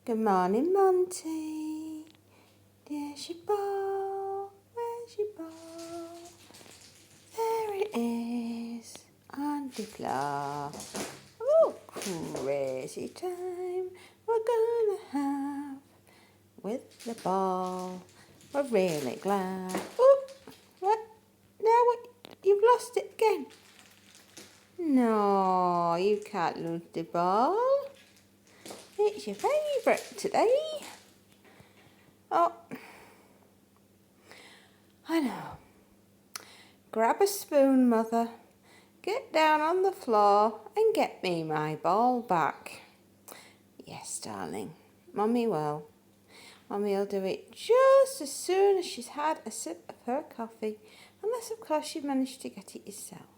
Good morning, Monty. There's your ball. Where's your ball? There it is on the floor. Oh, crazy time we're gonna have with the ball. We're really glad. Oh, what? Now what? You've lost it again. No, you can't lose the ball. It's your favourite today. Oh, I know. Grab a spoon, Mother. Get down on the floor and get me my ball back. Yes, darling. Mummy will. Mummy'll do it just as soon as she's had a sip of her coffee. Unless, of course, you've managed to get it yourself.